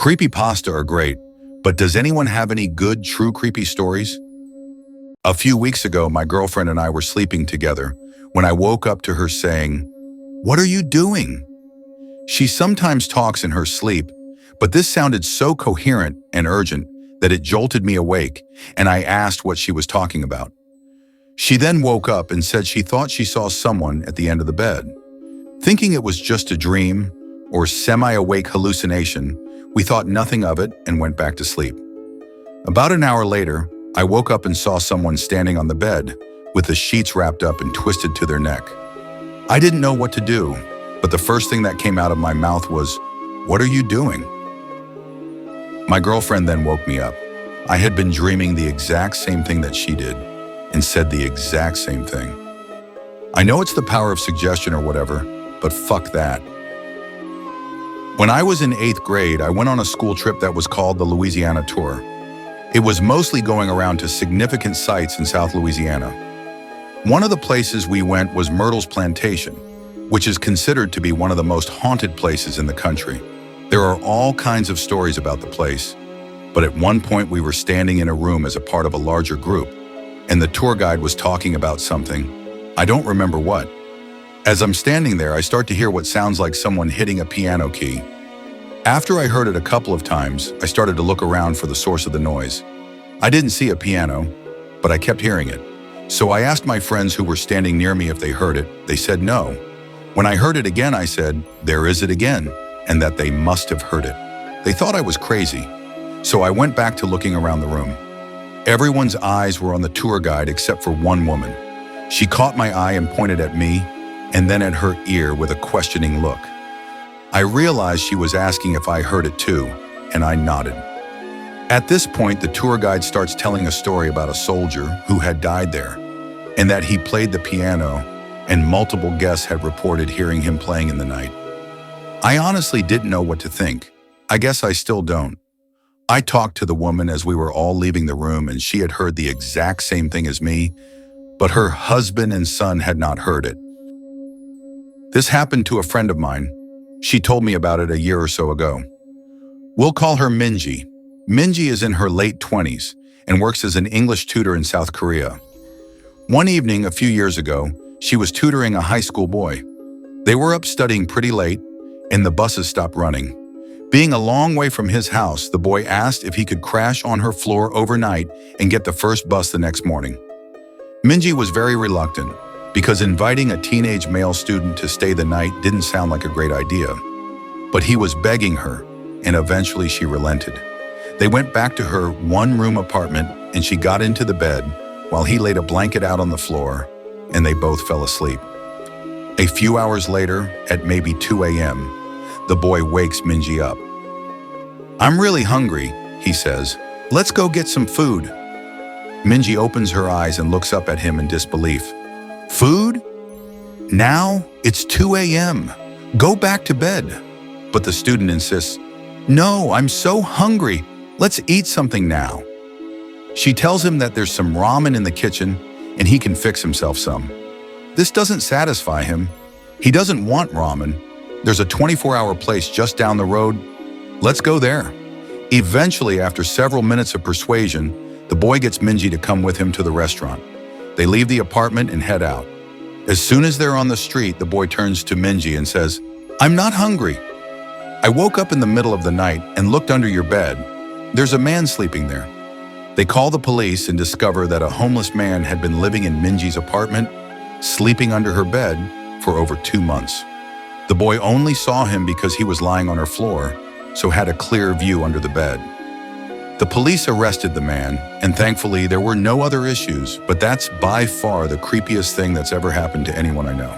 Creepypasta are great, but does anyone have any good, true creepy stories? A few weeks ago, my girlfriend and I were sleeping together when I woke up to her saying, "What are you doing?" She sometimes talks in her sleep, but this sounded so coherent and urgent that it jolted me awake, and I asked what she was talking about. She then woke up and said she thought she saw someone at the end of the bed. Thinking it was just a dream or semi-awake hallucination, we thought nothing of it and went back to sleep. About an hour later, I woke up and saw someone standing on the bed with the sheets wrapped up and twisted to their neck. I didn't know what to do, but the first thing that came out of my mouth was, "What are you doing?" My girlfriend then woke me up. I had been dreaming the exact same thing that she did and said the exact same thing. I know it's the power of suggestion or whatever, but fuck that. When I was in 8th grade, I went on a school trip that was called the Louisiana Tour. It was mostly going around to significant sites in South Louisiana. One of the places we went was Myrtle's Plantation, which is considered to be one of the most haunted places in the country. There are all kinds of stories about the place, but at one point we were standing in a room as a part of a larger group, and the tour guide was talking about something. I don't remember what. As I'm standing there, I start to hear what sounds like someone hitting a piano key. After I heard it a couple of times, I started to look around for the source of the noise. I didn't see a piano, but I kept hearing it. So I asked my friends who were standing near me if they heard it. They said no. When I heard it again, I said, "There is it again," and that they must have heard it. They thought I was crazy. So I went back to looking around the room. Everyone's eyes were on the tour guide except for one woman. She caught my eye and pointed at me, and then at her ear with a questioning look. I realized she was asking if I heard it too, and I nodded. At this point, the tour guide starts telling a story about a soldier who had died there, and that he played the piano, and multiple guests had reported hearing him playing in the night. I honestly didn't know what to think. I guess I still don't. I talked to the woman as we were all leaving the room, and she had heard the exact same thing as me, but her husband and son had not heard it. This happened to a friend of mine. She told me about it a year or so ago. We'll call her Minji. Minji is in her late 20s and works as an English tutor in South Korea. One evening a few years ago, she was tutoring a high school boy. They were up studying pretty late, and the buses stopped running. Being a long way from his house, the boy asked if he could crash on her floor overnight and get the first bus the next morning. Minji was very reluctant, because inviting a teenage male student to stay the night didn't sound like a great idea. But he was begging her, and eventually she relented. They went back to her one-room apartment, and she got into the bed while he laid a blanket out on the floor, and they both fell asleep. A few hours later, at maybe 2 a.m., the boy wakes Minji up. "I'm really hungry," he says. "Let's go get some food." Minji opens her eyes and looks up at him in disbelief. "Food? Now? It's 2 a.m. Go back to bed." But the student insists, "No, I'm so hungry. Let's eat something now." She tells him that there's some ramen in the kitchen and he can fix himself some. This doesn't satisfy him. He doesn't want ramen. There's a 24-hour place just down the road. Let's go there. Eventually, after several minutes of persuasion, the boy gets Minji to come with him to the restaurant. They leave the apartment and head out. As soon as they're on the street, the boy turns to Minji and says, "I'm not hungry. I woke up in the middle of the night and looked under your bed. There's a man sleeping there." They call the police and discover that a homeless man had been living in Minji's apartment, sleeping under her bed for over 2 months. The boy only saw him because he was lying on her floor, so had a clear view under the bed. The police arrested the man, and thankfully there were no other issues, but that's by far the creepiest thing that's ever happened to anyone I know.